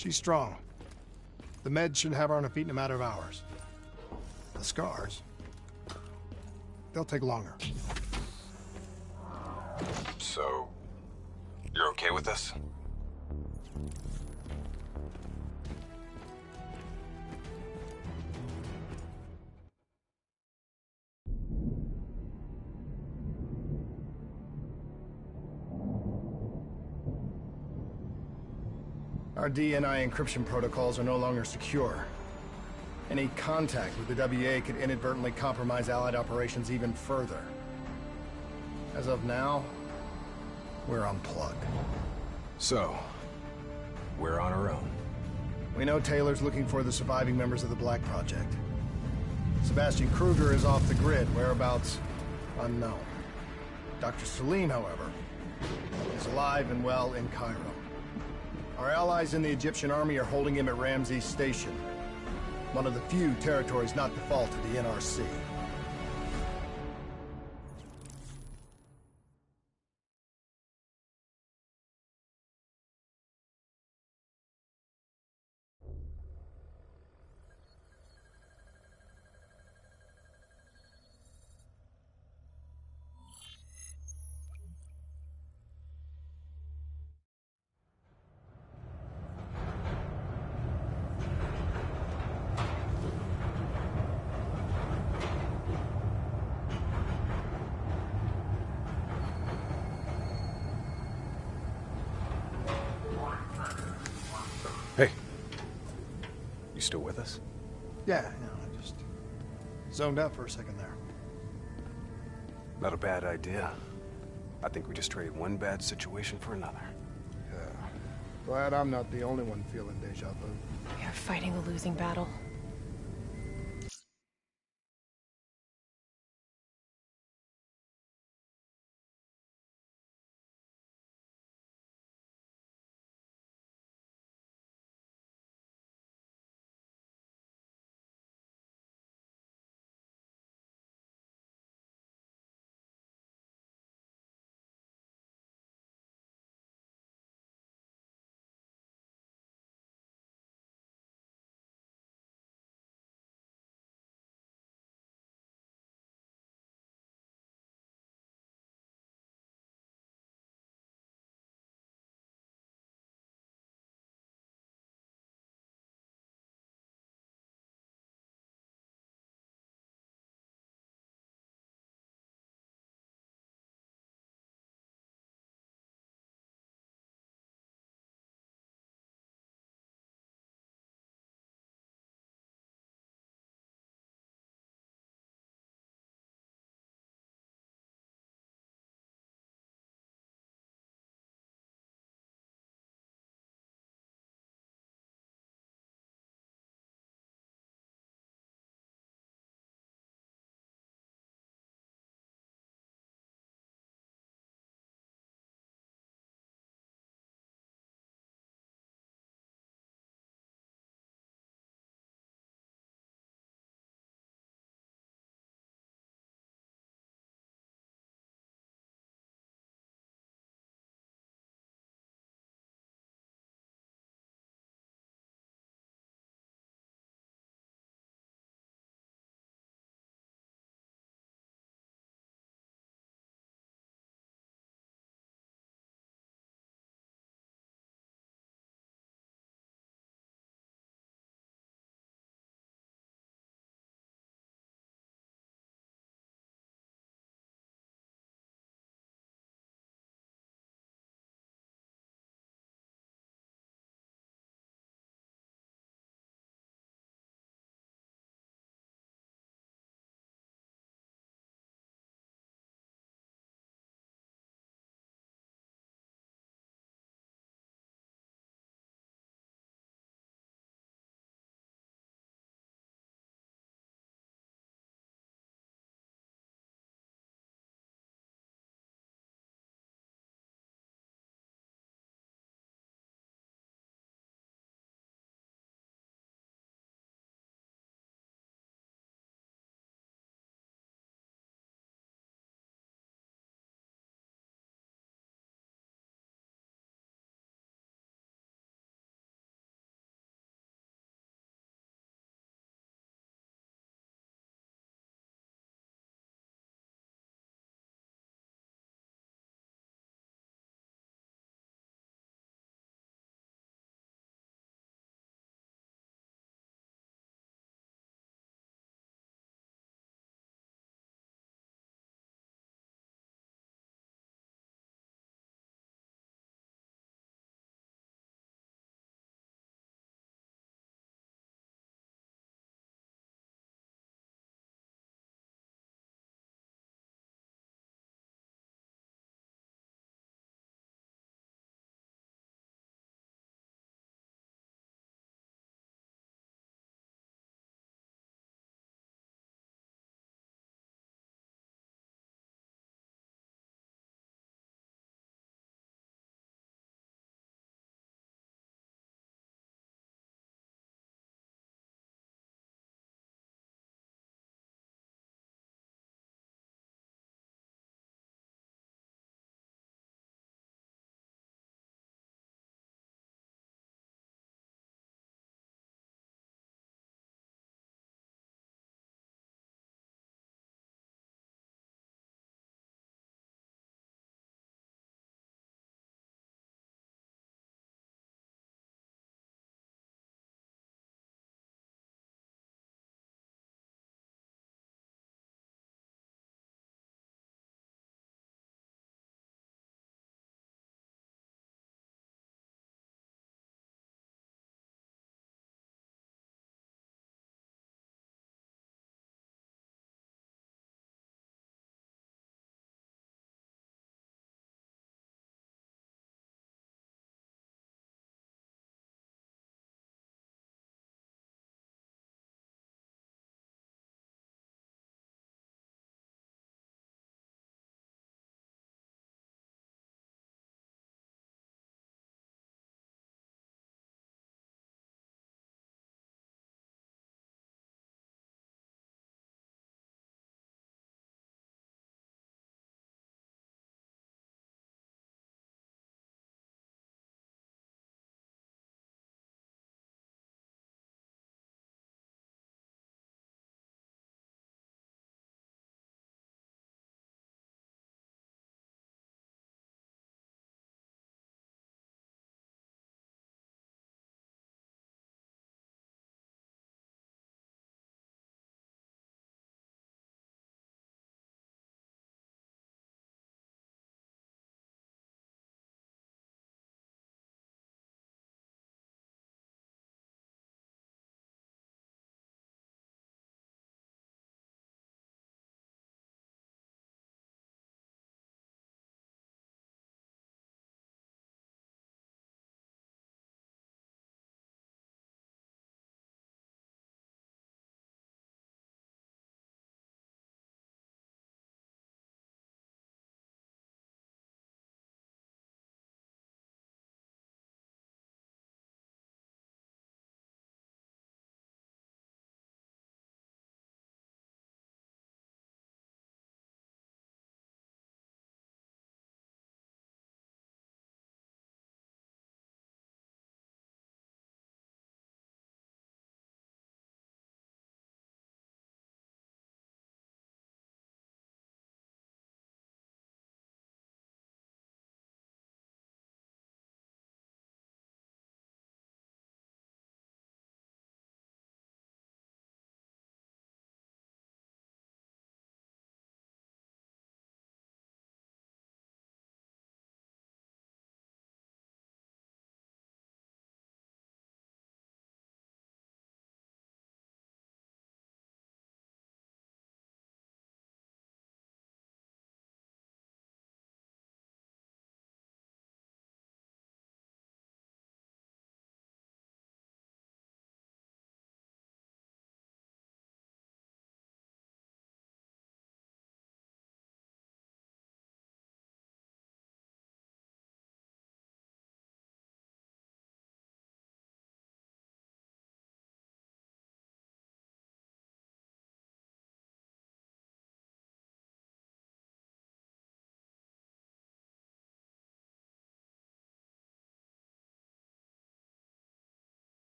She's strong. The meds should have her on her feet in a matter of hours. The scars, they'll take longer. So, you're okay with this? Our DNI encryption protocols are no longer secure. Any contact with the WA could inadvertently compromise Allied operations even further. As of now, we're unplugged. So, we're on our own. We know Taylor's looking for the surviving members of the Black Project. Sebastian Kruger is off the grid, whereabouts unknown. Dr. Salim, however, is alive and well in Cairo. Our allies in the Egyptian army are holding him at Ramses Station, one of the few territories not default to the NRC. Hey. You still with us? Yeah, I just zoned out for a second there. Not a bad idea. I think we just traded one bad situation for another. Yeah. Glad I'm not the only one feeling deja vu. We are fighting a losing battle.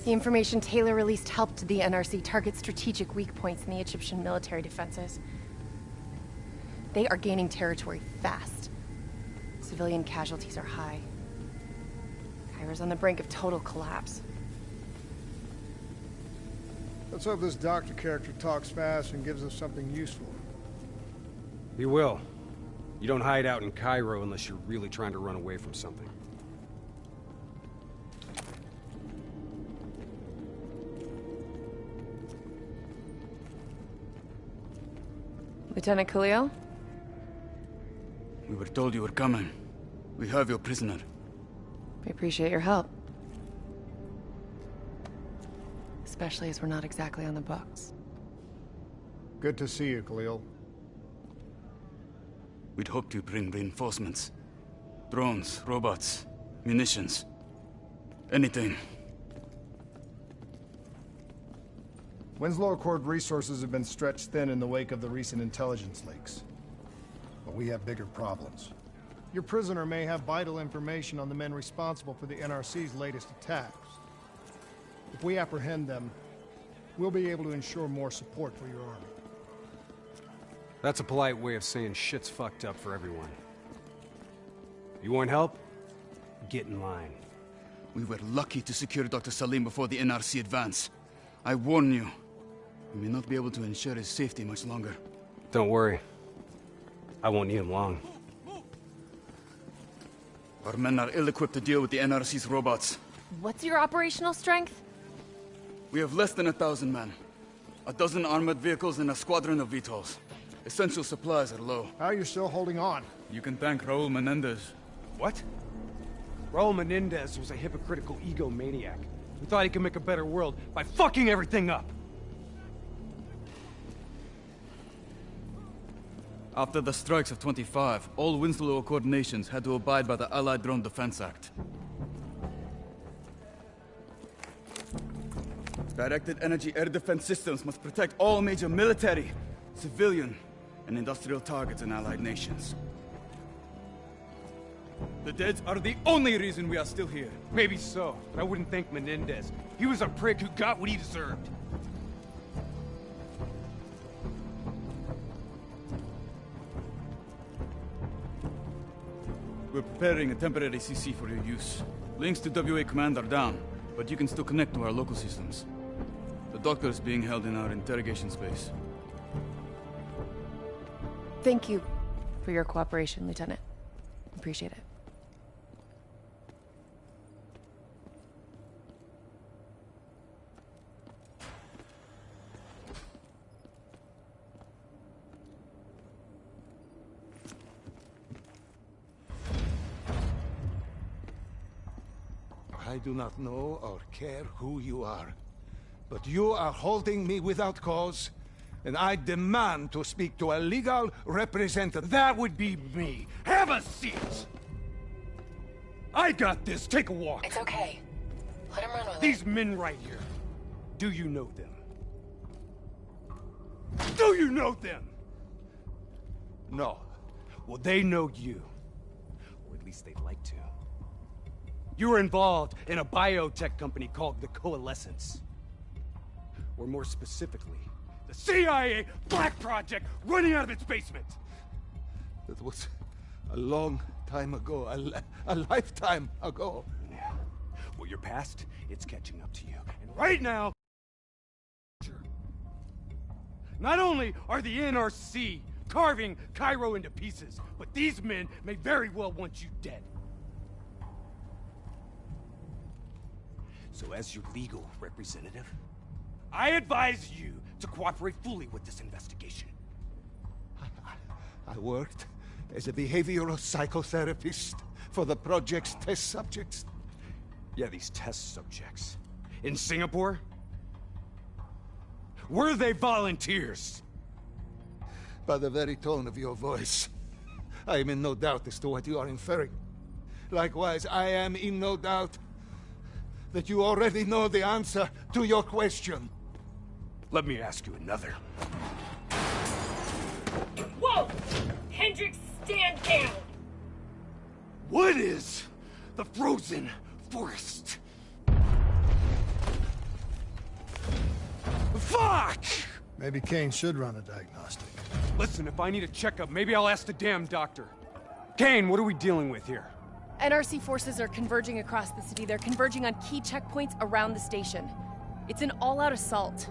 The information Taylor released helped the NRC target strategic weak points in the Egyptian military defenses. They are gaining territory fast. Civilian casualties are high. Cairo's on the brink of total collapse. Let's hope this doctor character talks fast and gives us something useful. He will. You don't hide out in Cairo unless you're really trying to run away from something. Lieutenant Khalil? We were told you were coming. We have your prisoner. We appreciate your help. Especially as we're not exactly on the books. Good to see you, Khalil. We'd hoped to bring reinforcements. Drones, robots, munitions. Anything. Winslow Accord resources have been stretched thin in the wake of the recent intelligence leaks. But we have bigger problems. Your prisoner may have vital information on the men responsible for the NRC's latest attacks. If we apprehend them, we'll be able to ensure more support for your army. That's a polite way of saying shit's fucked up for everyone. You want help? Get in line. We were lucky to secure Dr. Salim before the NRC advance. I warn you, we may not be able to ensure his safety much longer. Don't worry. I won't need him long. Our men are ill-equipped to deal with the NRC's robots. What's your operational strength? We have less than 1,000 men. 12 armored vehicles and a squadron of VTOLs. Essential supplies are low. How are you still holding on? You can thank Raul Menendez. What? Raul Menendez was a hypocritical egomaniac who thought he could make a better world by fucking everything up. After the strikes of 25, all Winslow Accord nations had to abide by the Allied Drone Defense Act. Directed energy air defense systems must protect all major military, civilian, and industrial targets in allied nations. The dead are the only reason we are still here. Maybe so, but I wouldn't thank Menendez. He was a prick who got what he deserved. We're preparing a temporary CC for your use. Links to WA Command are down, but you can still connect to our local systems. The doctor is being held in our interrogation space. Thank you for your cooperation, Lieutenant. Appreciate it. I do not know or care who you are, but you are holding me without cause, and I demand to speak to a legal representative. That would be me. Have a seat! I got this. Take a walk. It's okay. Let him run with it. These men right here. Do you know them? Do you know them? No. Well, they know you. Or at least they'd like to. You were involved in a biotech company called the Coalescence. Or more specifically, the CIA Black Project running out of its basement. That was a long time ago, a lifetime ago. Yeah. Well, your past, it's catching up to you. And right now, not only are the NRC carving Cairo into pieces, but these men may very well want you dead. So as your legal representative, I advise you to cooperate fully with this investigation. I worked as a behavioral psychotherapist for the project's test subjects. Yeah, these test subjects. In Singapore? Were they volunteers? By the very tone of your voice, I am in no doubt as to what you are inferring. Likewise, I am in no doubt that you already know the answer to your question. Let me ask you another. Whoa! Hendricks, stand down! What is the frozen forest? Maybe Kane should run a diagnostic. Listen, if I need a checkup, maybe I'll ask the damn doctor. Kane, what are we dealing with here? NRC forces are converging across the city. They're converging on key checkpoints around the station. It's an all-out assault.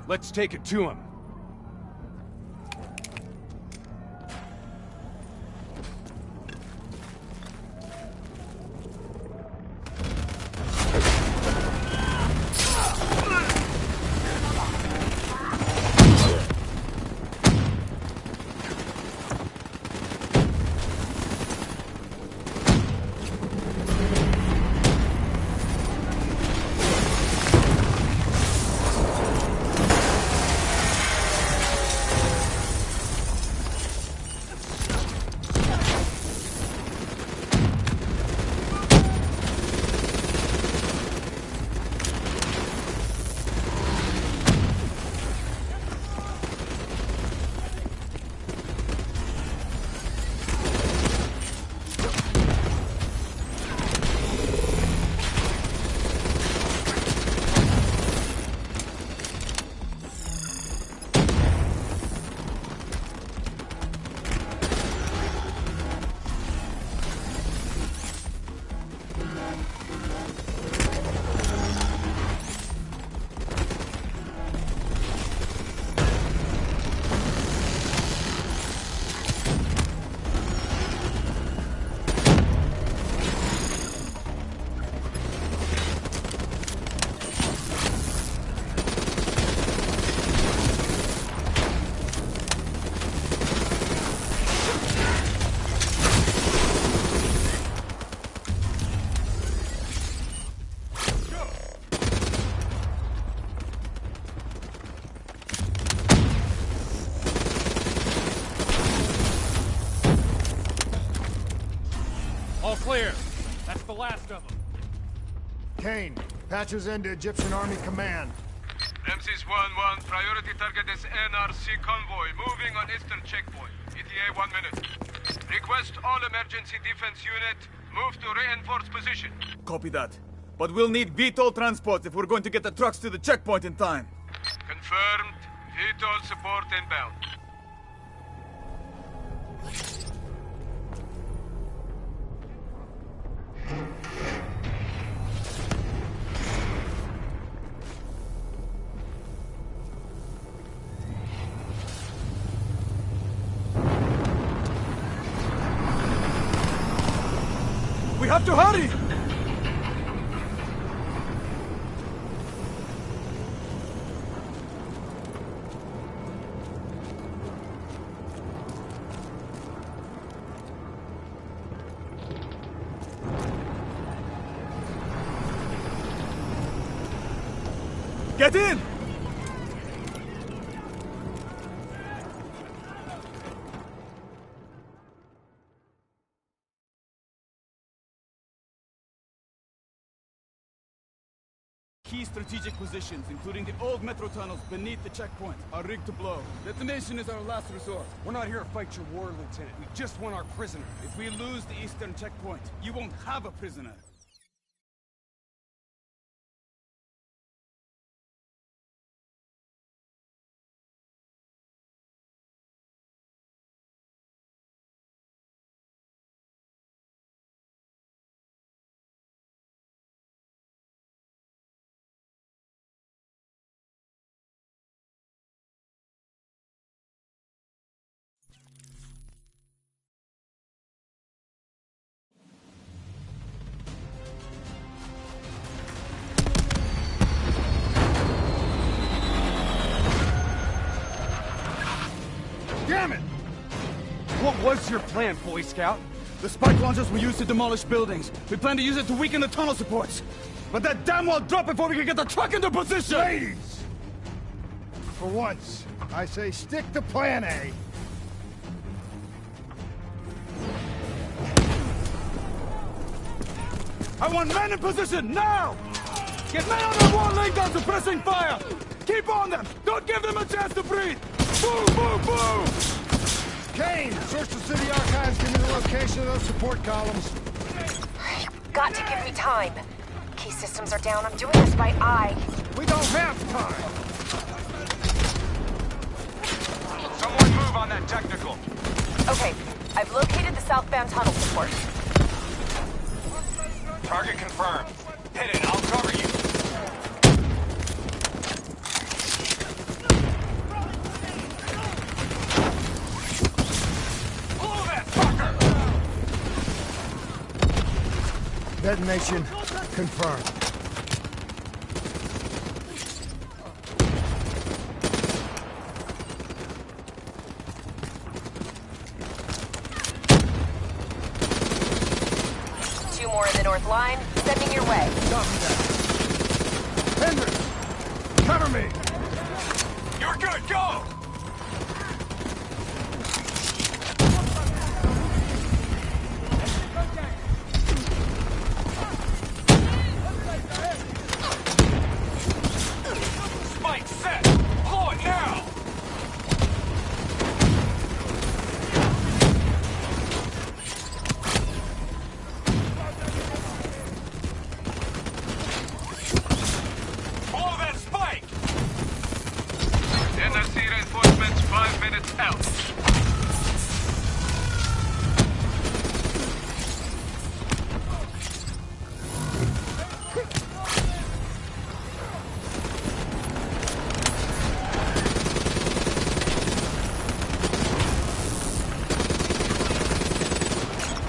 Let's take it to him. Clear. That's the last of them. Kane, patches into Egyptian Army Command. Ramses 1-1, priority target is NRC convoy, moving on eastern checkpoint. ETA 1 minute. Request all emergency defense unit, move to reinforced position. Copy that. But we'll need VTOL transports if we're going to get the trucks to the checkpoint in time. Confirmed. VTOL support inbound. We have to hurry! Get in! Key strategic positions, including the old metro tunnels beneath the checkpoint, are rigged to blow. Detonation is our last resort. We're not here to fight your war, Lieutenant. We just want our prisoner. If we lose the eastern checkpoint, you won't have a prisoner. Damn it! What was your plan, Boy Scout? The spike launchers were used to demolish buildings. We plan to use it to weaken the tunnel supports. But that damn well drop before we can get the truck into position! Ladies! For once, I say stick to Plan A. I want men in position, now! Get men on the wall laying down suppressing fire! Keep on them! Don't give them a chance to breathe! Boom, boom, boom! Kane, search the city archives, give me the location of those support columns. You've got to give me time. EMP systems are down. I'm doing this by eye. We don't have time! Someone move on that technical. Okay, I've located the southbound tunnel support. Target confirmed. Hit it, I'll cover you. Blow that fucker! Detonation confirmed. Two more in the north line, sending your way. Copy that. Henry! Cover me! You're good, go! Spike set! Blow it now! Blow that spike! NRC reinforcements 5 minutes out.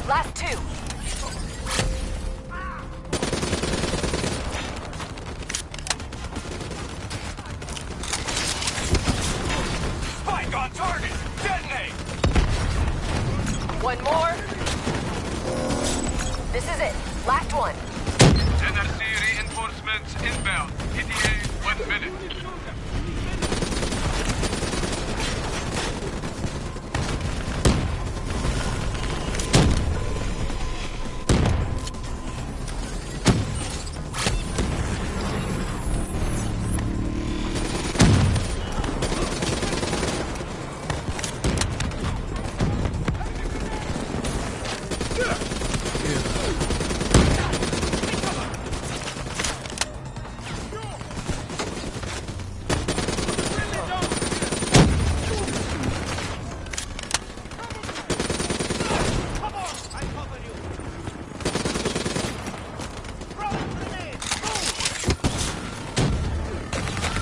Last two. Spike on target! Detonate! One more. This is it. Last one. NRC reinforcements inbound. ETA 1 minute.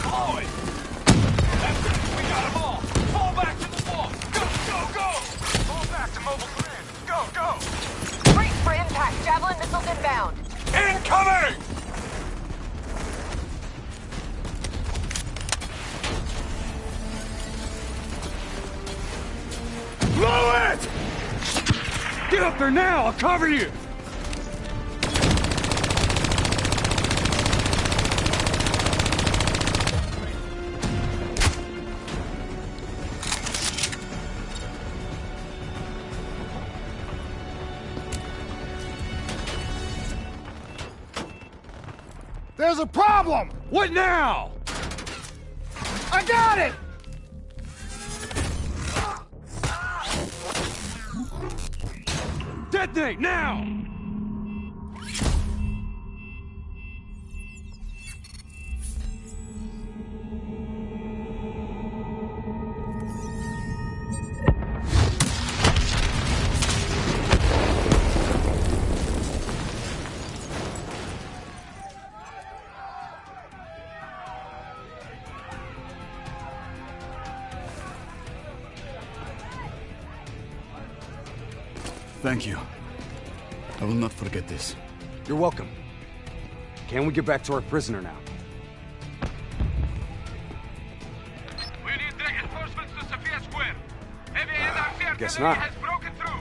Blow it! That's it! We got them all! Fall back to the wall! Go, go, go! Fall back to mobile command! Go, go! Brace for impact. Javelin missiles inbound. Incoming! Blow it! Get up there now! I'll cover you! There's a problem! What now? I got it! Detonate now! Thank you. I will not forget this. You're welcome. Can we get back to our prisoner now? We need reinforcements to Sophia Square. Heavy NRC guess artillery not. has broken through.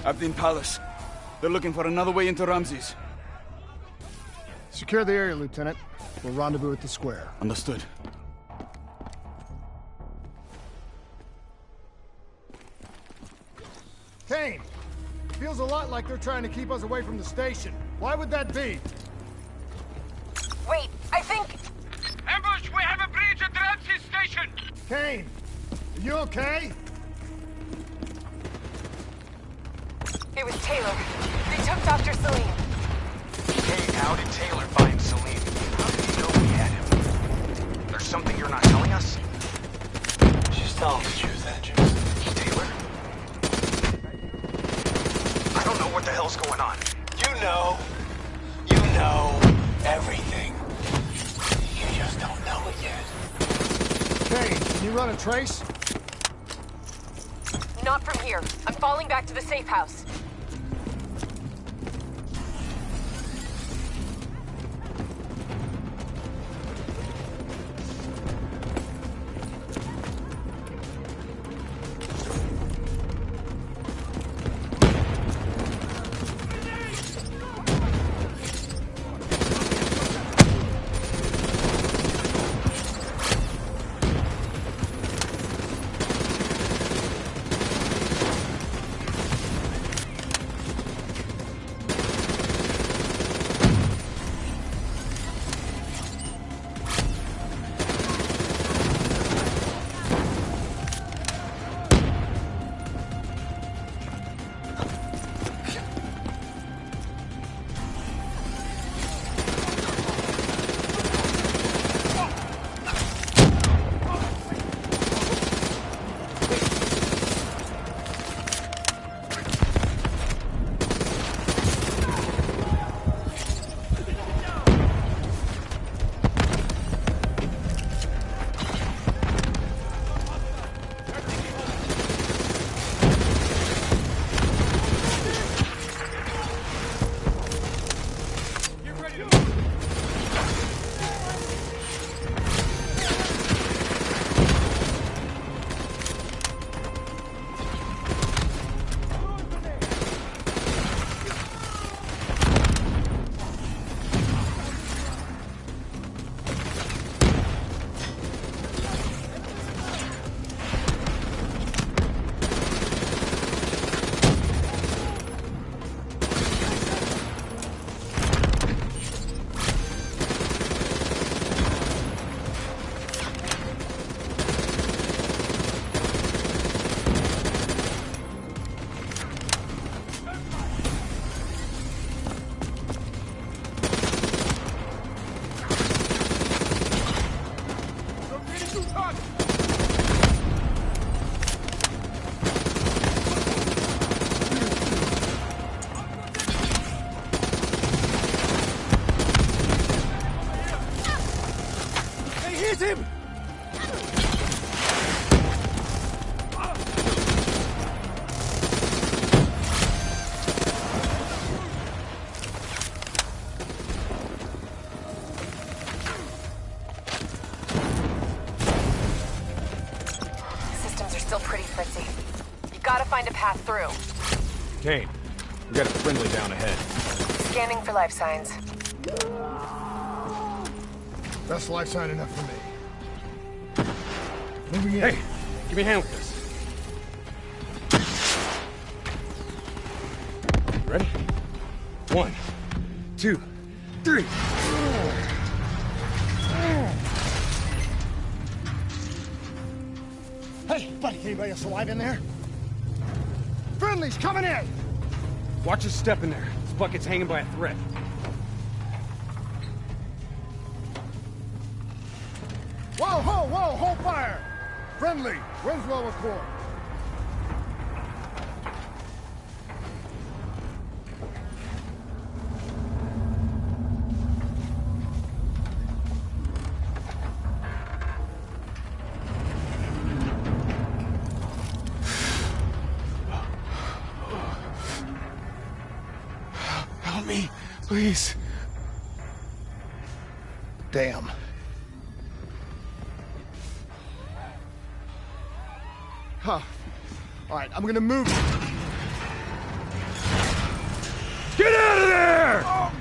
Abdin Palace. They're looking for another way into Ramses. Secure the area, Lieutenant. We'll rendezvous at the square. Understood. Kane! Feels a lot like they're trying to keep us away from the station. Why would that be? Wait, I think... Ambush! We have a breach at Ramses Station! Kane! Are you okay? It was Taylor. They took Dr. Salim. Hey, how did Taylor find Salim? How did he know we had him? There's something you're not telling us? She's telling the truth, Hendricks. Taylor? I don't know what the hell's going on. You know. You know everything. You just don't know it yet. Kane, can you run a trace? Not from here. I'm falling back to the safe house. Find a path through. Kane, we got a friendly down ahead. Scanning for life signs. That's life sign enough for me. Moving in. Hey, give me a hand with this. You ready? 1, 2, 3. Hey, buddy, anybody else alive in there? Friendly's coming in! Watch your step in there. This bucket's hanging by a thread. Whoa, hold fire! Friendly, Winslow Accord. Me, please. Damn. Huh. All right, I'm gonna move. Get out of there! Oh.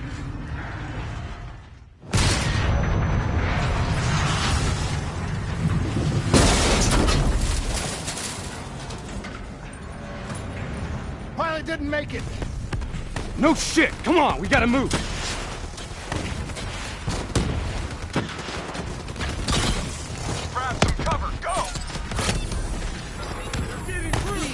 Pilot didn't make it. No shit! Come on, we gotta move! Grab some cover, go! They're getting through!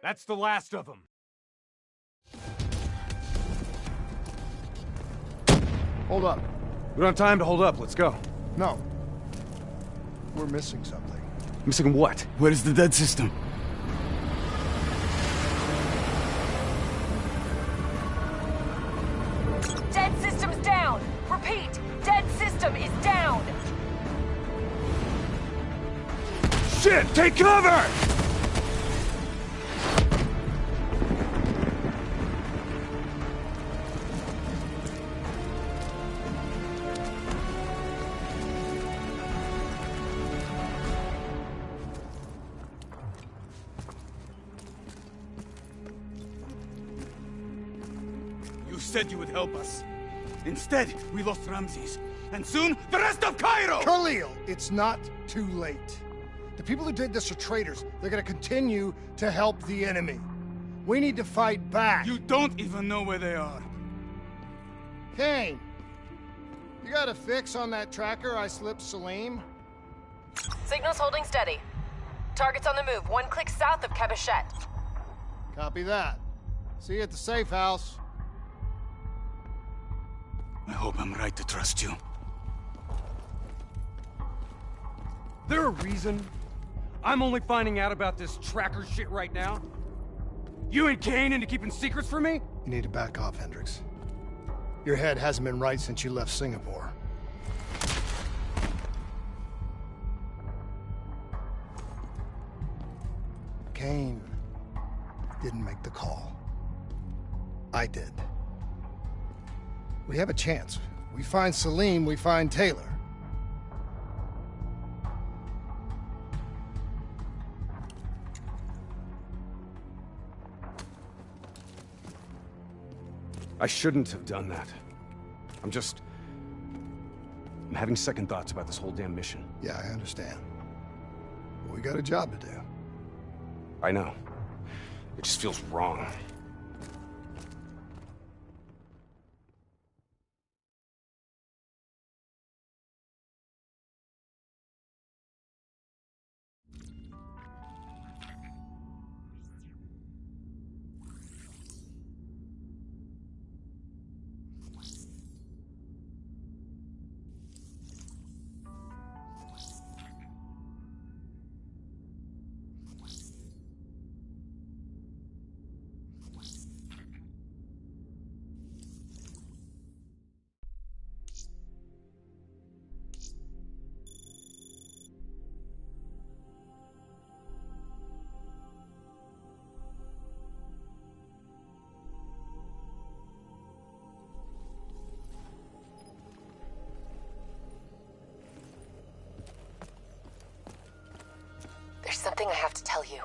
That's the last of them. Hold up. We don't have time to hold up. Let's go. No. We're missing something. Missing what? Where is the dead system? Dead system's down! Repeat, dead system is down! Shit! Take cover! You said you would help us. Instead, we lost Ramses. And soon, the rest of Cairo! Khalil, it's not too late. The people who did this are traitors. They're gonna continue to help the enemy. We need to fight back. You don't even know where they are. Kane, you got a fix on that tracker I slipped Salim? Signal's holding steady. Target's on the move, 1 click south of Cabochette. Copy that. See you at the safe house. I hope I'm right to trust you. There a reason I'm only finding out about this tracker shit right now? You and Kane into keeping secrets from me? You need to back off, Hendricks. Your head hasn't been right since you left Singapore. Kane didn't make the call. I did. We have a chance. We find Salim, we find Taylor. I shouldn't have done that. I'm having second thoughts about this whole damn mission. Yeah, I understand. But we got a job to do. I know. It just feels wrong. There's something I have to tell you.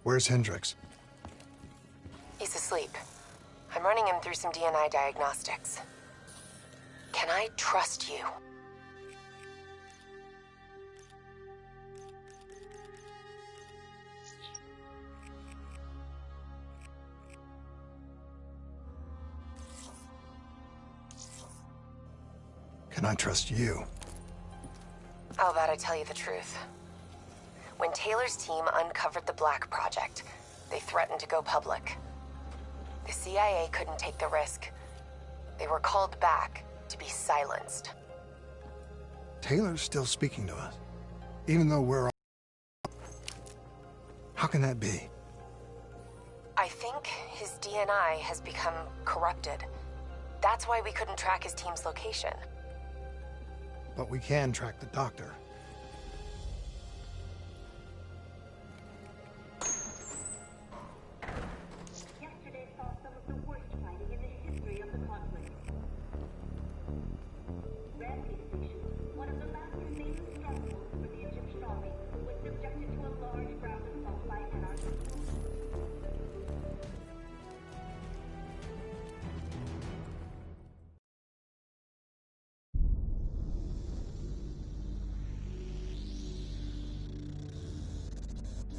Where's Hendricks? He's asleep. I'm running him through some DNA diagnostics. Can I trust you? Can I trust you? How about I tell you the truth? When Taylor's team uncovered the Black Project, they threatened to go public. The CIA couldn't take the risk. They were called back to be silenced. Taylor's still speaking to us, even though we're all... How can that be? I think his DNI has become corrupted. That's why we couldn't track his team's location. But we can track the doctor. Yesterday saw some of the worst fighting in the history of the conflict. Rampage Station, one of the last remaining strongholds for the Egyptian army, was subjected to a large ground assault by NRC.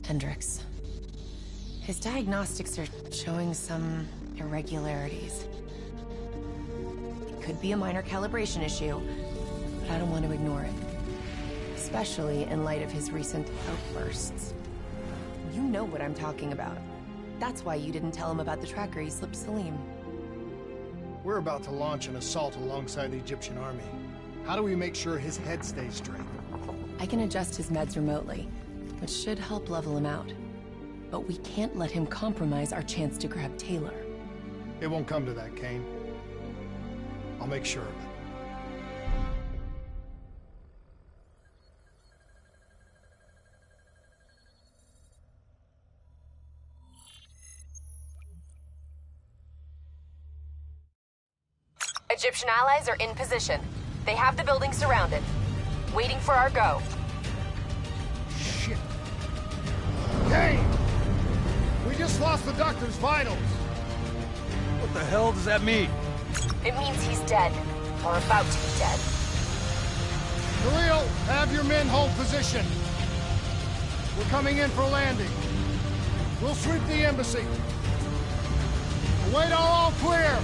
Hendricks. His diagnostics are showing some irregularities. It could be a minor calibration issue, but I don't want to ignore it. Especially in light of his recent outbursts. You know what I'm talking about. That's why you didn't tell him about the tracker he slipped Salim. We're about to launch an assault alongside the Egyptian army. How do we make sure his head stays straight? I can adjust his meds remotely, which should help level him out. But we can't let him compromise our chance to grab Taylor. It won't come to that, Kane. I'll make sure of it. Egyptian allies are in position. They have the building surrounded. Waiting for our go. Shit. Kane! We just lost the doctor's vitals! What the hell does that mean? It means he's dead. Or about to be dead. Khalil, have your men hold position. We're coming in for landing. We'll sweep the embassy. Await all clear!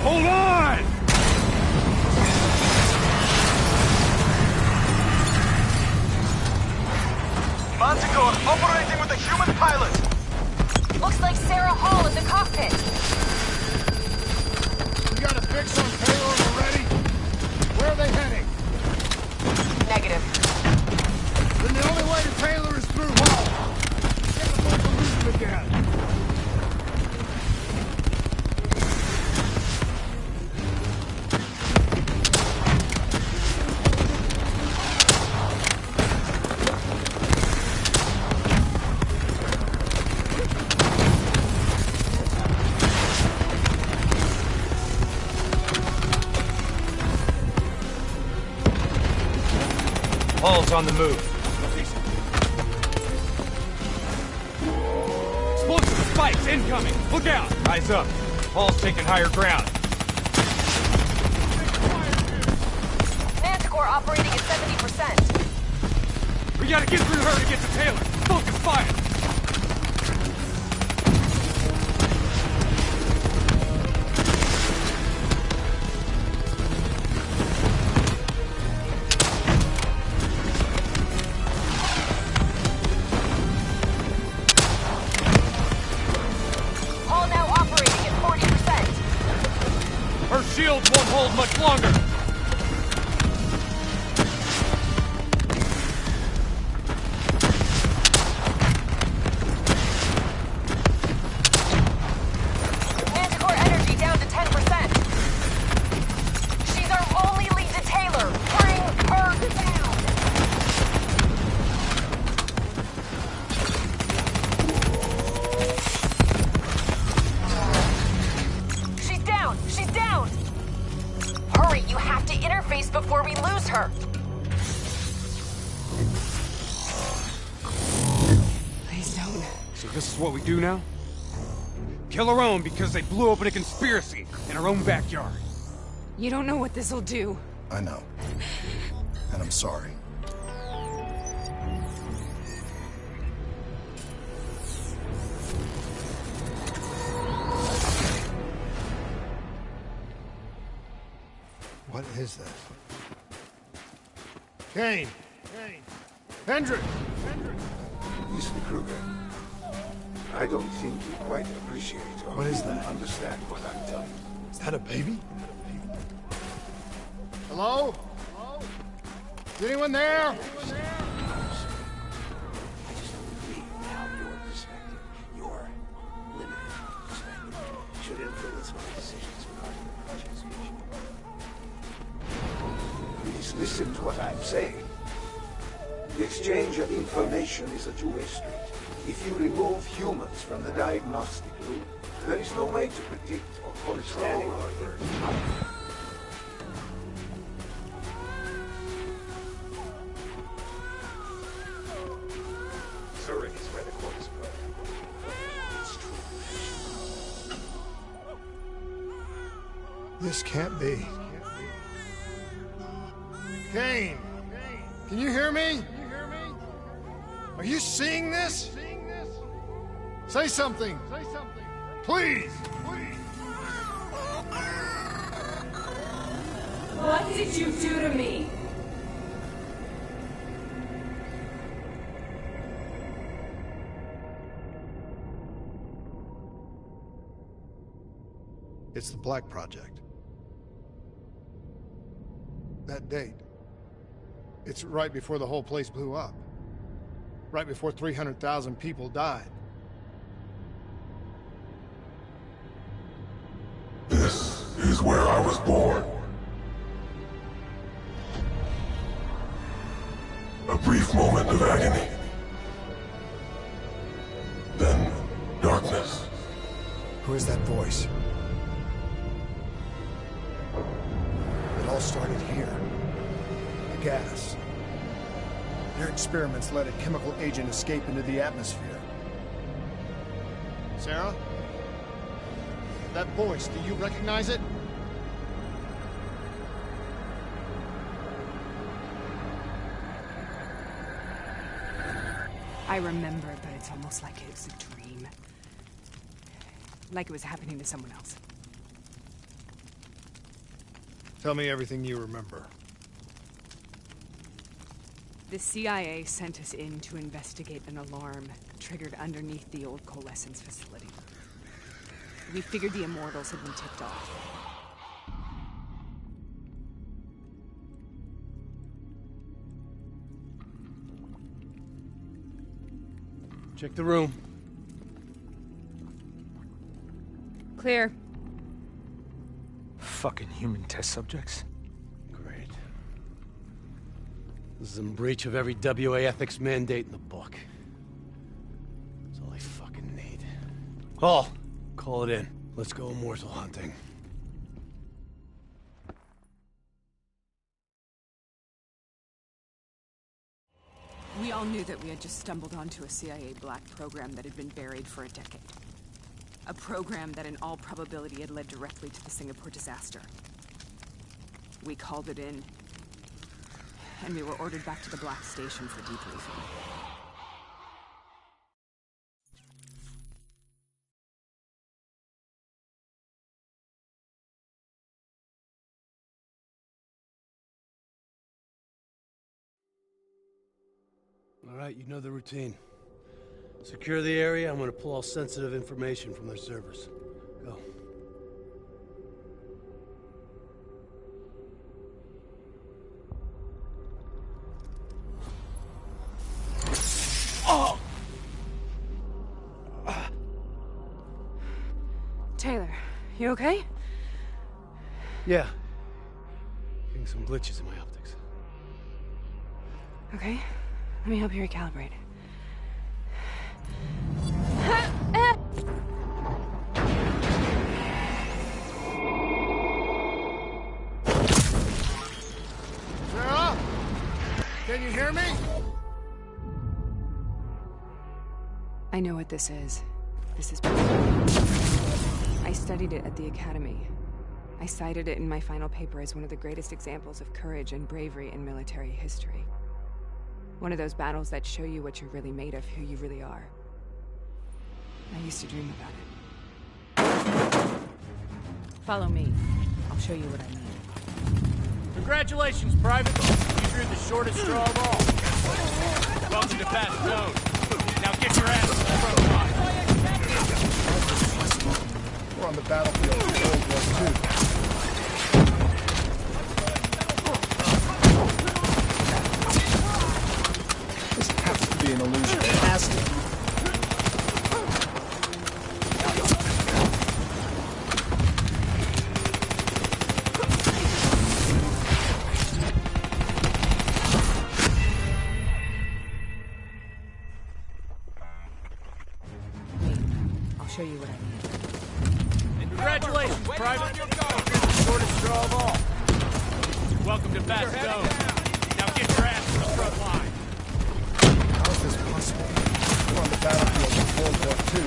Hold on! Manticore operating with a human pilot! Looks like Sarah Hall in the cockpit. You got a fix on Taylor already? Where are they heading? Negative. Then the only way to Taylor is through Hall. Get the boat to lose him again. Hall's on the move. Explosive spikes incoming! Look out! Eyes up. Hall's taking higher ground. Manticore operating at 70%. We gotta get through her to get to Taylor. Focus fire! Hall now operating at 40%. Her shields won't hold much longer. Manticore energy down to 10%. She's our only lead to Taylor. Bring her down. She's down. She's down. Hurry, you have to interface before we lose her. Please don't. So this is what we do now? Kill our own because they blew open a conspiracy in our own backyard. You don't know what this'll do. I know. And I'm sorry. What is that? Kane! Hendrick! Mr. Kruger, I don't think you quite appreciate or What is that? understand what I'm telling you. Is that a baby? Hello? Is anyone there? I just believe now your perspective, your limited perspective, should influence my decisions regarding the project's future. Please listen to what I'm saying. The exchange of information is a two-way street. If you remove humans from the diagnostic loop, there is no way to predict or control or avert. Zurich is where the court is put. It's true. This can't be. Kane! Can you hear me? Are you seeing this? Say something! Please! What did you do to me? It's the Black Project. That date. It's right before the whole place blew up. Right before 300,000 people died. This is where I was born. A brief moment of agony. Then, darkness. Who is that voice? It all started here. The gas. Their experiments let a chemical agent escape into the atmosphere. Sarah? That voice, do you recognize it? I remember, but it's almost like it was a dream. Like it was happening to someone else. Tell me everything you remember. The CIA sent us in to investigate an alarm triggered underneath the old coalescence facility. We figured the Immortals had been tipped off. Check the room. Clear. Fucking human test subjects. Great. This is in breach of every WA ethics mandate in the book. That's all I fucking need. Hall, call it in. Let's go immortal hunting. We all knew that we had just stumbled onto a CIA black program that had been buried for a decade. A program that in all probability had led directly to the Singapore disaster. We called it in, and we were ordered back to the Black Station for debriefing. All right, you know the routine. Secure the area. I'm gonna pull all sensitive information from their servers. Go. Oh! Taylor, you okay? Yeah. Getting some glitches in my optics. Okay. Let me help you recalibrate. Sarah? Can you hear me? I know what this is. This is... I studied it at the Academy. I cited it in my final paper as one of the greatest examples of courage and bravery in military history. One of those battles that show you what you're really made of, who you really are. I used to dream about it. Follow me. I'll show you what I mean. Congratulations, Private. You drew the shortest straw of all. Welcome to Fast Zone. Now get your ass to the front line. We're on the battlefield of World War II. This has to be an illusion. It has to be. I'll show you what I mean. And congratulations, Private. You drew the shortest straw of all. Welcome to Fast Zone. Now get your ass to the front line. How is this possible? We're on the battlefield of World War II.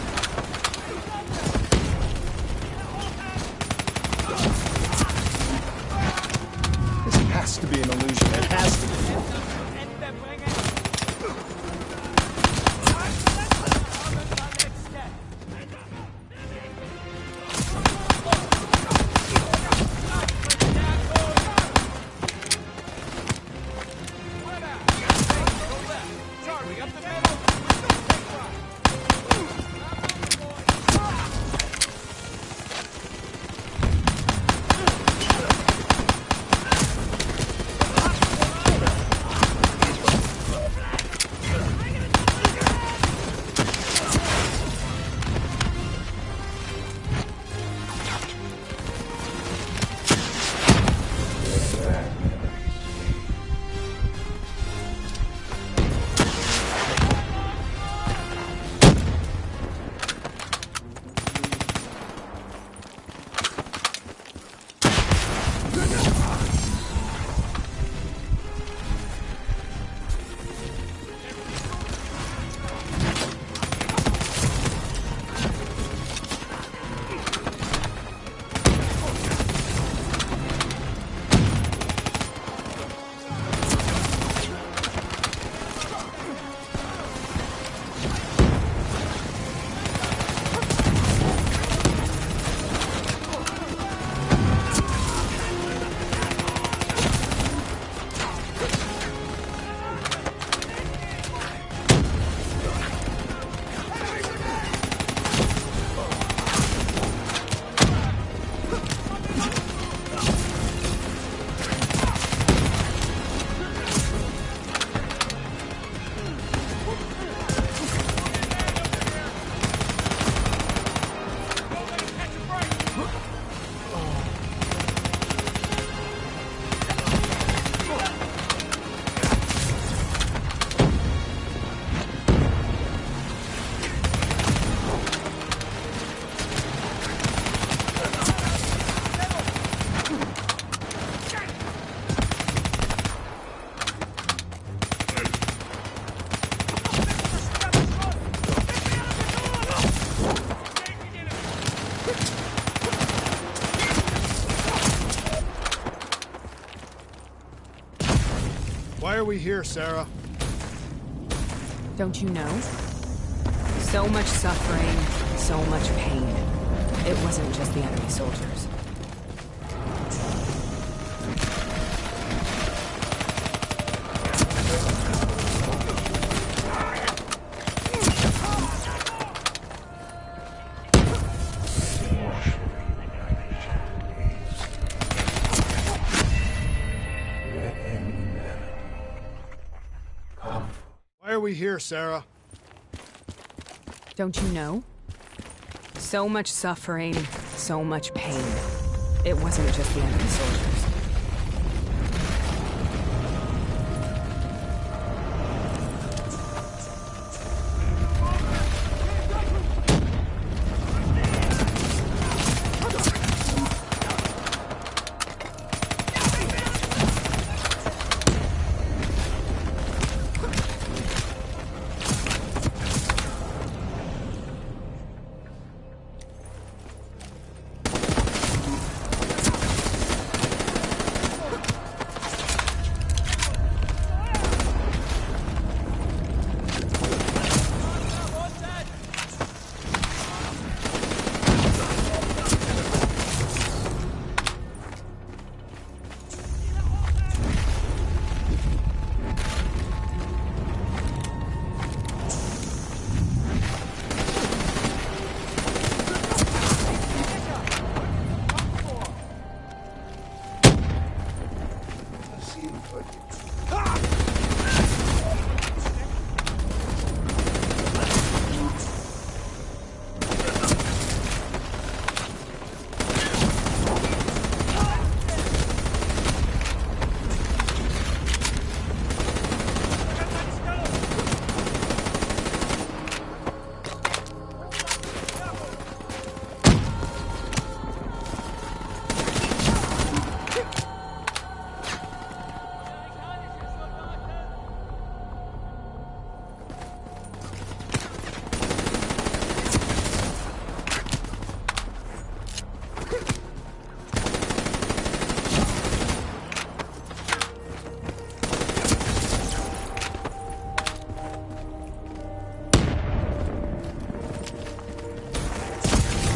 Why are we here, Sarah? Don't you know? So much suffering, so much pain. It wasn't just the enemy soldiers. Why are we here, Sarah? Don't you know? So much suffering, so much pain. It wasn't just the enemy soldiers.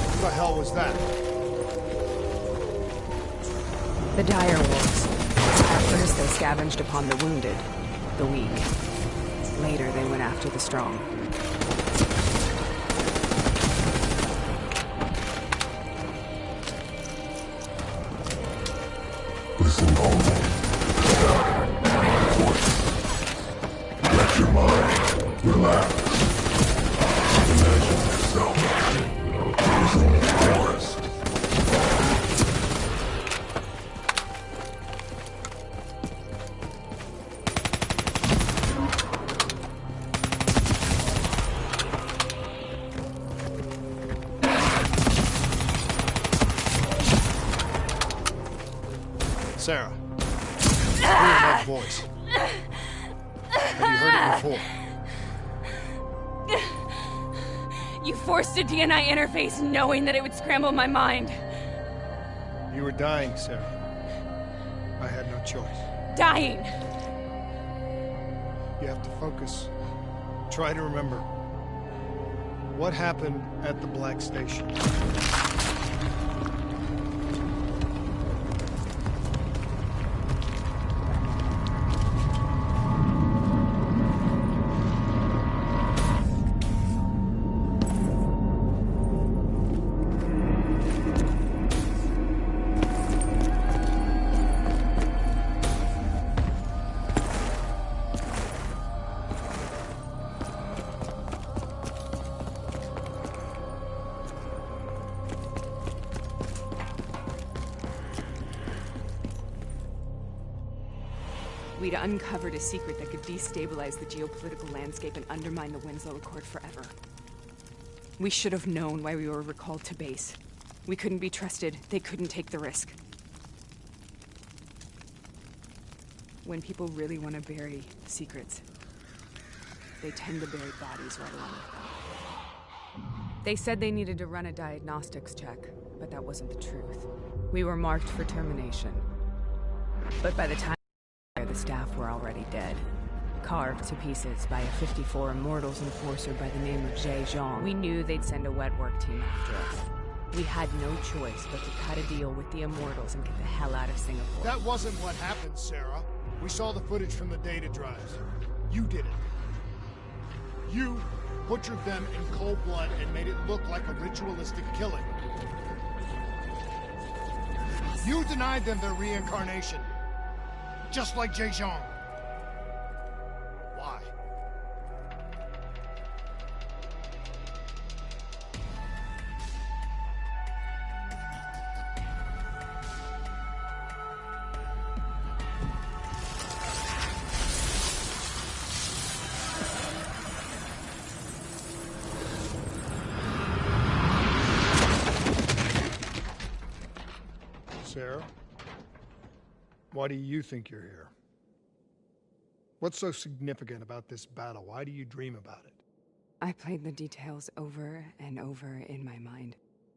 What the hell was that? The dire wolves. At first they scavenged upon the wounded, the weak. Later, they went after the strong. Listen only. Voice. Let your mind relax. Imagine yourself cruising the forest. Sarah, hear that voice. Have you heard it before? You forced a DNI interface knowing that it would scramble my mind. You were dying, Sarah. I had no choice. Dying! You have to focus. Try to remember. What happened at the Black Station? We'd uncovered a secret that could destabilize the geopolitical landscape and undermine the Winslow Accord forever. We should have known why we were recalled to base. We couldn't be trusted. They couldn't take the risk. When people really want to bury secrets, they tend to bury bodies right along with them. They said they needed to run a diagnostics check, but that wasn't the truth. We were marked for termination. But by the time the staff were already dead, carved to pieces by a 54 Immortals enforcer by the name of Jay Zhang. We knew they'd send a wet work team after us. We had no choice but to cut a deal with the Immortals and get the hell out of Singapore. That wasn't what happened, Sarah. We saw the footage from the data drives. You did it. You butchered them in cold blood and made it look like a ritualistic killing. You denied them their reincarnation. Just like Jay Zhang. Why? Sarah? Why do you think you're here? What's so significant about this battle? Why do you dream about it? I played the details over and over in my mind.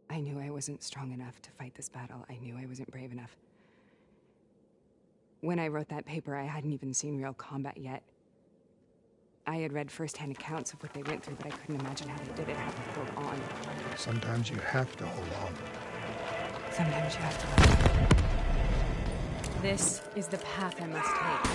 I knew I wasn't strong enough to fight this battle. I knew I wasn't brave enough. When I wrote that paper, I hadn't even seen real combat yet. I had read first-hand accounts of what they went through, but I couldn't imagine how they did it, how they held on. Sometimes you have to hold on. Sometimes you have to let go. This is the path I must take.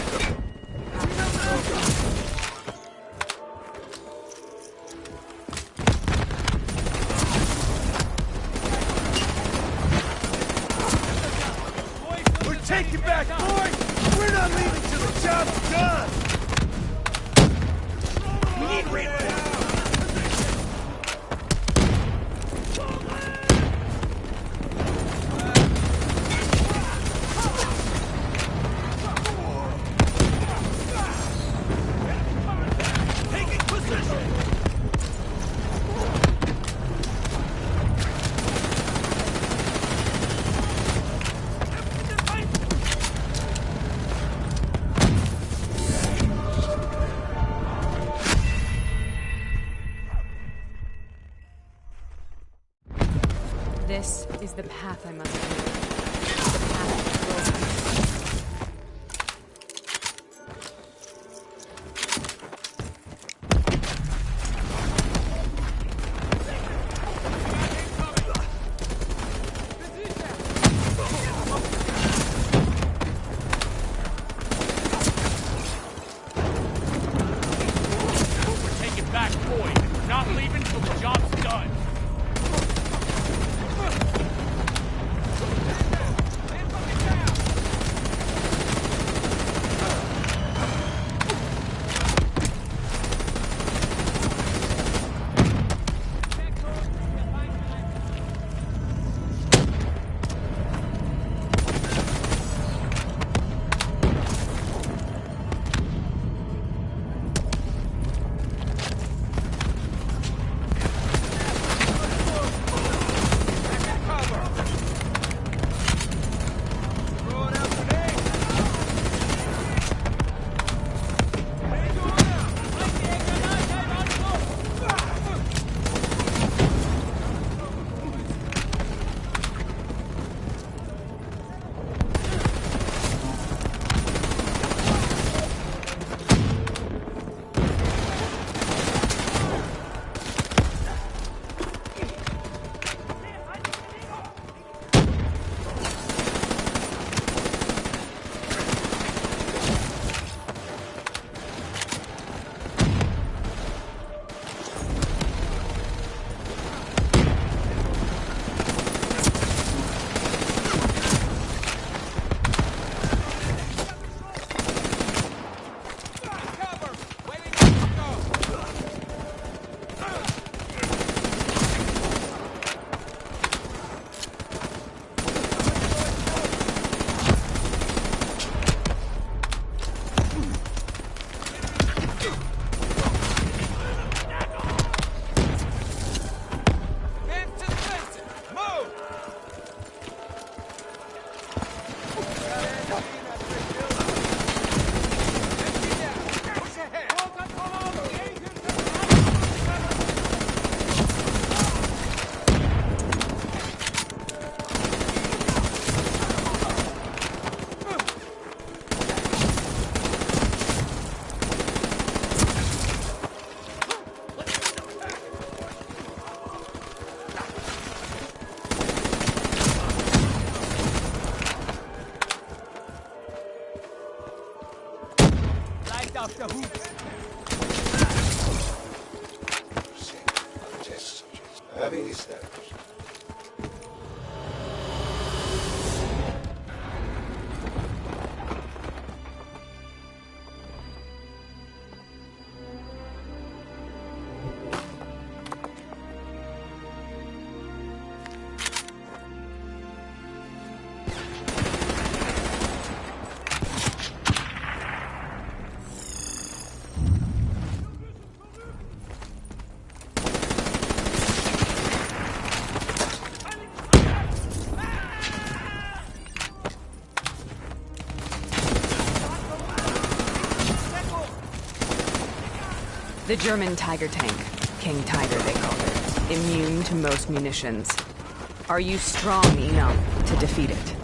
We're taking back, boys! We're not leaving till the job's done! We need reinforcements! This is the path I must take. The path not leaving till the job's done. Auf der Hut! Having established. The German Tiger tank. King Tiger, they called it. Immune to most munitions. Are you strong enough to defeat it?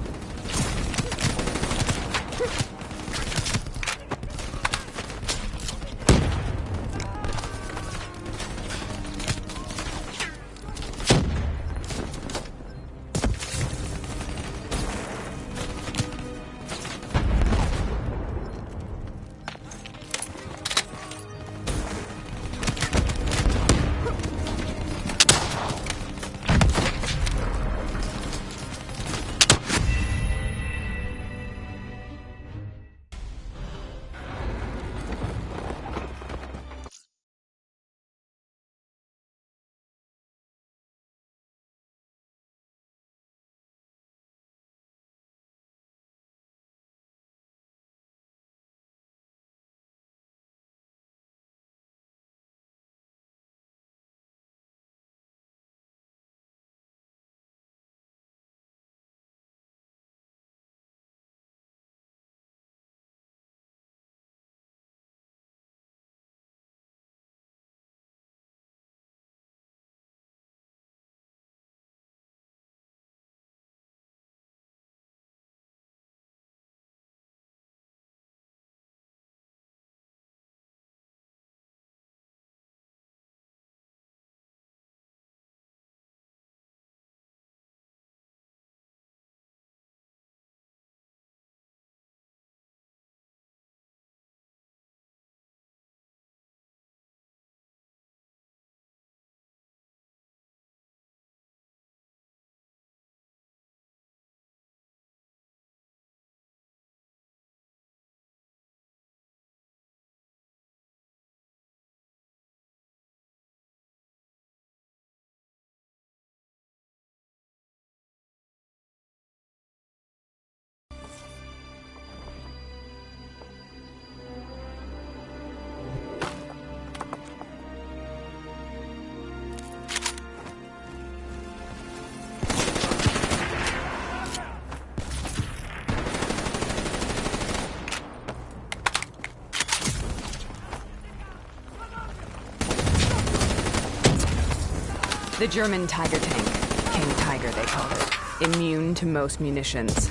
The German Tiger tank. King Tiger, they call it. Immune to most munitions.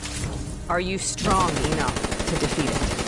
Are you strong enough to defeat it?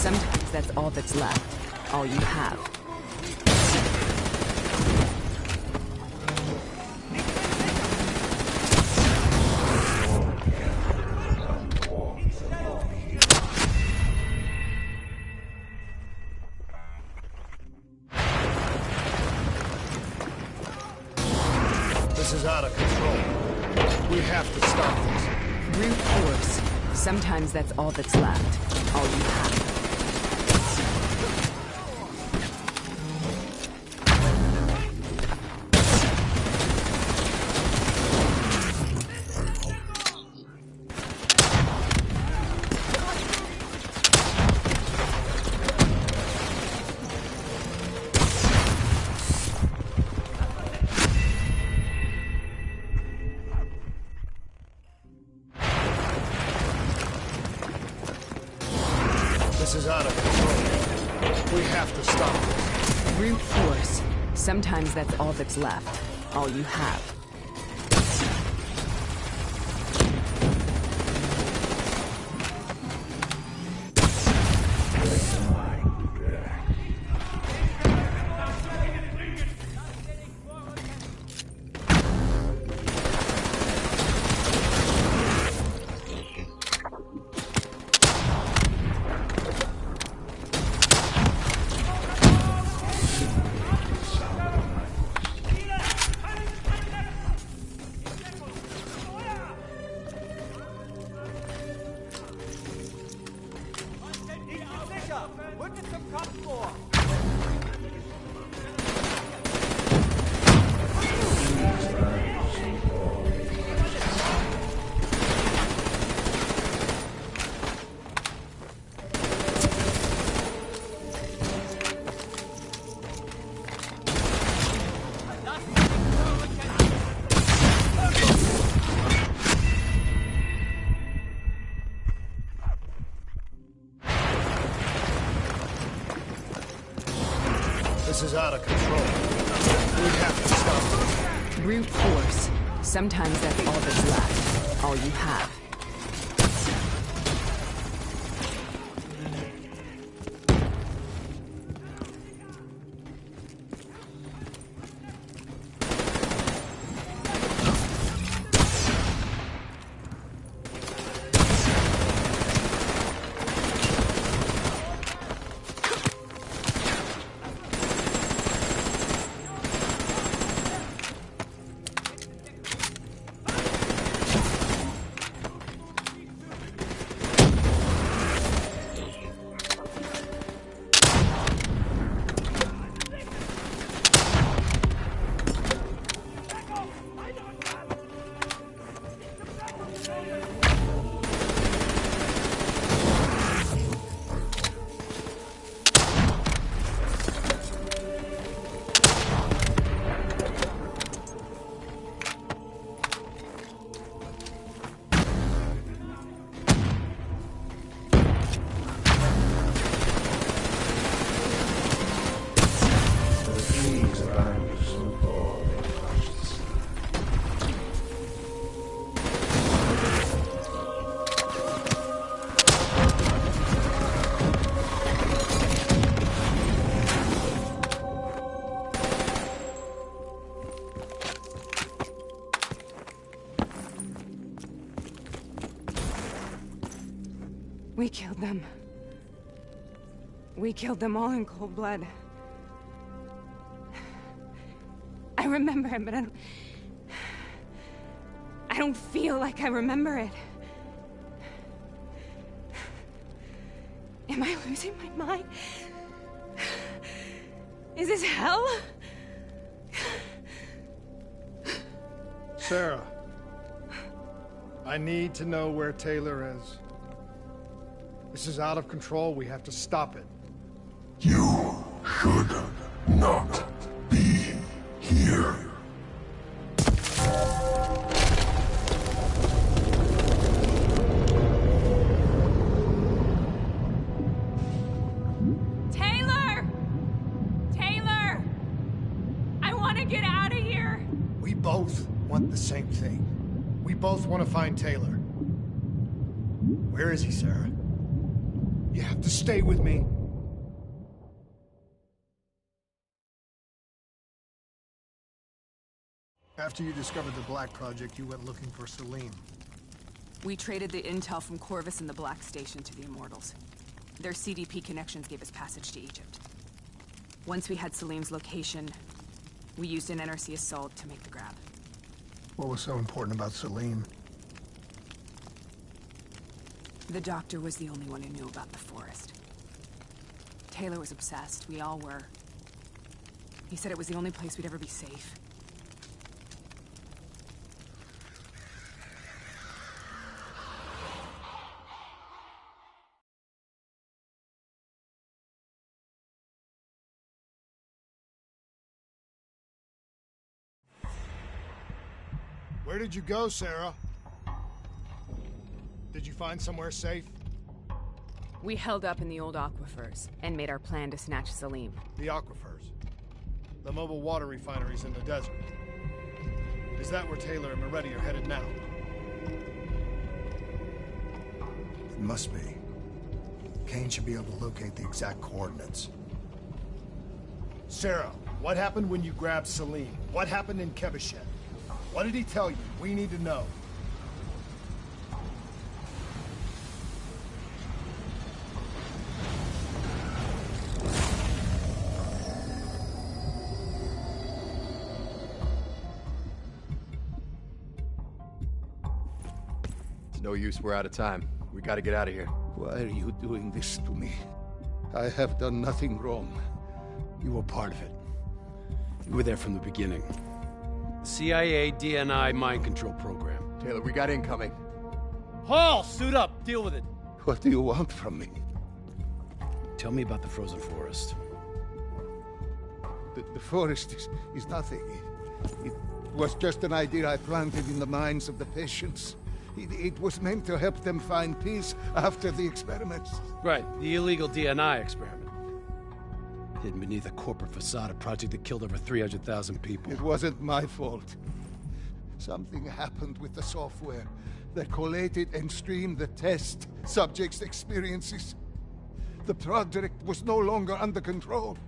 Sometimes that's all that's left. All you have. This is out of control. We have to stop this. Brute force. Sometimes that's all that's left. All you have. This is out of control. We have to stop this. Brute force. Sometimes that's all that's left. All you have. This is out of control. We have to stop this. Brute force. Sometimes that's all that's left. All you have. We killed them. We killed them all in cold blood. I remember it, but I don't feel like I remember it. Am I losing my mind? Is this hell? Sarah, I need to know where Taylor is. This is out of control. We have to stop it. You should not be here. Taylor! Taylor! I want to get out of here! We both want the same thing. We both want to find Taylor. Where is he, Sarah? You have to stay with me. After you discovered the Black Project, you went looking for Salim. We traded the intel from Corvus and the Black Station to the Immortals. Their CDP connections gave us passage to Egypt. Once we had Salim's location, we used an NRC assault to make the grab. What was so important about Salim? The doctor was the only one who knew about the forest. Taylor was obsessed. We all were. He said it was the only place we'd ever be safe. Where did you go, Sarah? Did you find somewhere safe? We held up in the old aquifers and made our plan to snatch Salim. The aquifers? The mobile water refineries in the desert? Is that where Taylor and Moretti are headed now? It must be. Kane should be able to locate the exact coordinates. Sarah, what happened when you grabbed Salim? What happened in Kebashet? What did he tell you? We need to know. It's no use, we're out of time. We gotta get out of here. Why are you doing this to me? I have done nothing wrong. You were part of it. You were there from the beginning. CIA, DNI, mind control program. Taylor, we got incoming. Hall, suit up. Deal with it. What do you want from me? Tell me about the frozen forest. The forest is nothing. It was just an idea I planted in the minds of the patients. It was meant to help them find peace after the experiments. Right, the illegal DNI experiment. Hidden beneath a corporate facade, a project that killed over 300,000 people. It wasn't my fault. Something happened with the software that collated and streamed the test subjects' experiences. The project was no longer under control.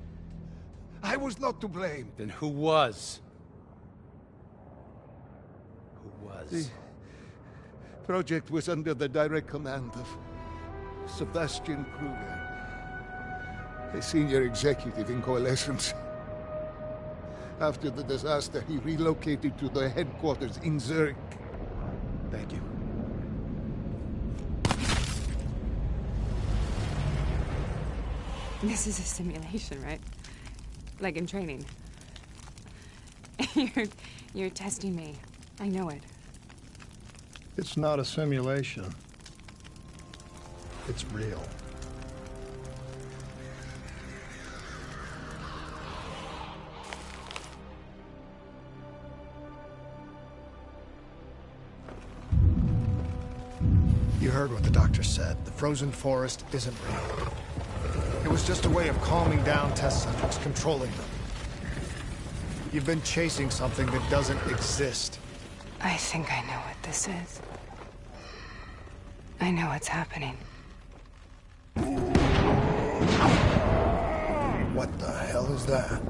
I was not to blame. Then who was? Who was? The project was under the direct command of Sebastian Kruger, a senior executive in Coalescence. After the disaster, he relocated to the headquarters in Zurich. Thank you. This is a simulation, right? Like in training. You're testing me. I know it. It's not a simulation. It's real. You heard what the doctor said. The frozen forest isn't real. It was just a way of calming down test subjects, controlling them. You've been chasing something that doesn't exist. I think I know what this is. I know what's happening. What the hell is that?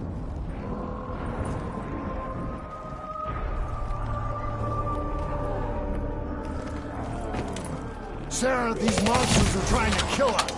Sarah, these monsters are trying to kill us!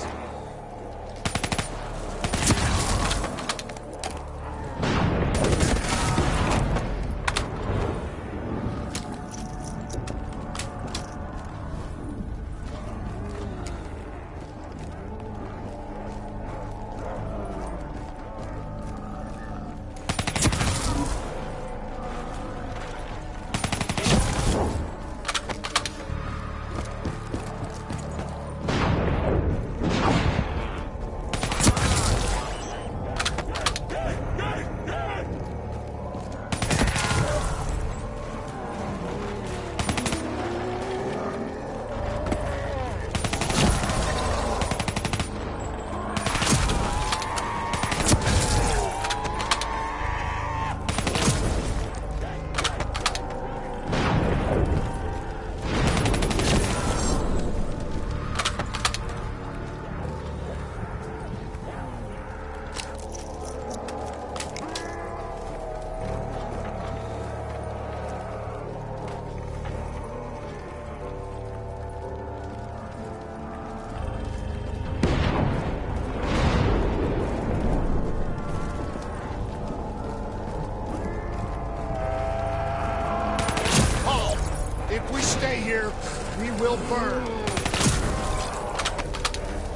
We will burn.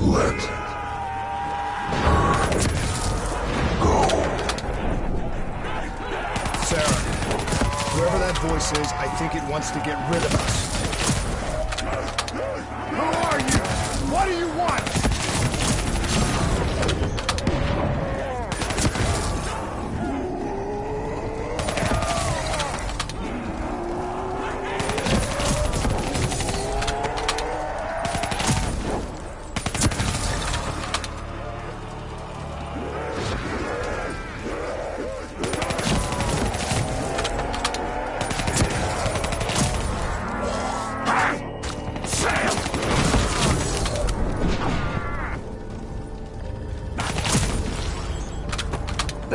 Let go. Sarah, whoever that voice is, I think it wants to get rid of us. Who are you? What do you want?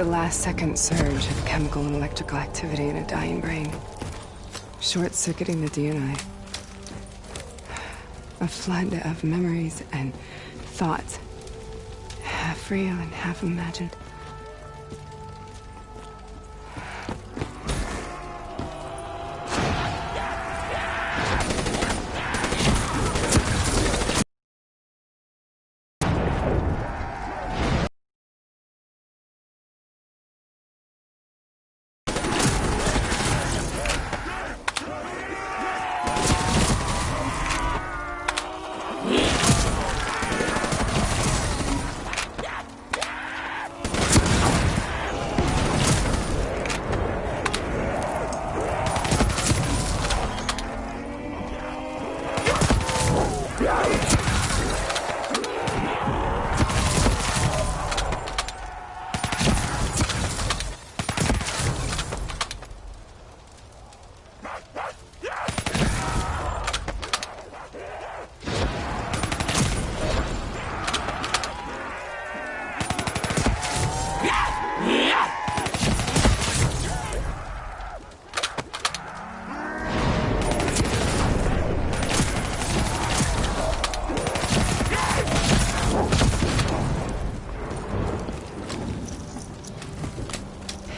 The last-second surge of chemical and electrical activity in a dying brain. Short-circuiting the DNI. A flood of memories and thoughts. Half real and half imagined.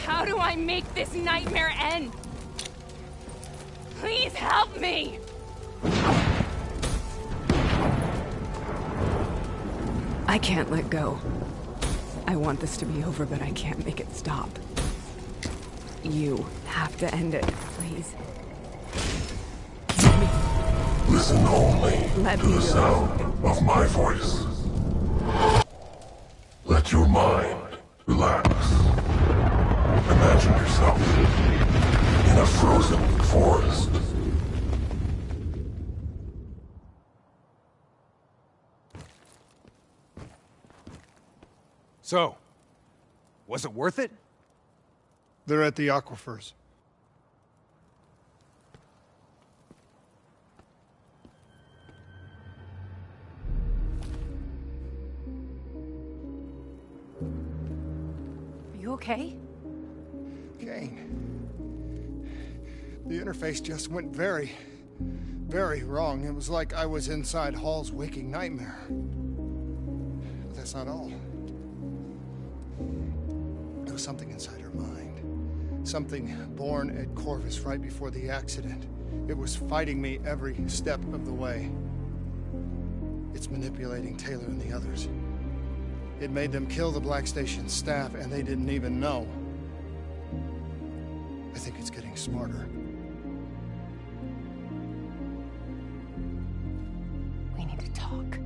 How do I make this nightmare end? Please help me! I can't let go. I want this to be over, but I can't make it stop. You have to end it, please. Listen only Let to me the go. sound of my voice. Let your mind relax. Imagine yourself in a frozen forest. So, was it worth it? They're at the aquifers. Are you okay? Kane. The interface just went very, very wrong. It was like I was inside Hall's waking nightmare. But that's not all. There was something inside her mind. Something born at Corvus right before the accident. It was fighting me every step of the way. It's manipulating Taylor and the others. It made them kill the Black Station staff, and they didn't even know. I think it's getting smarter. We need to talk.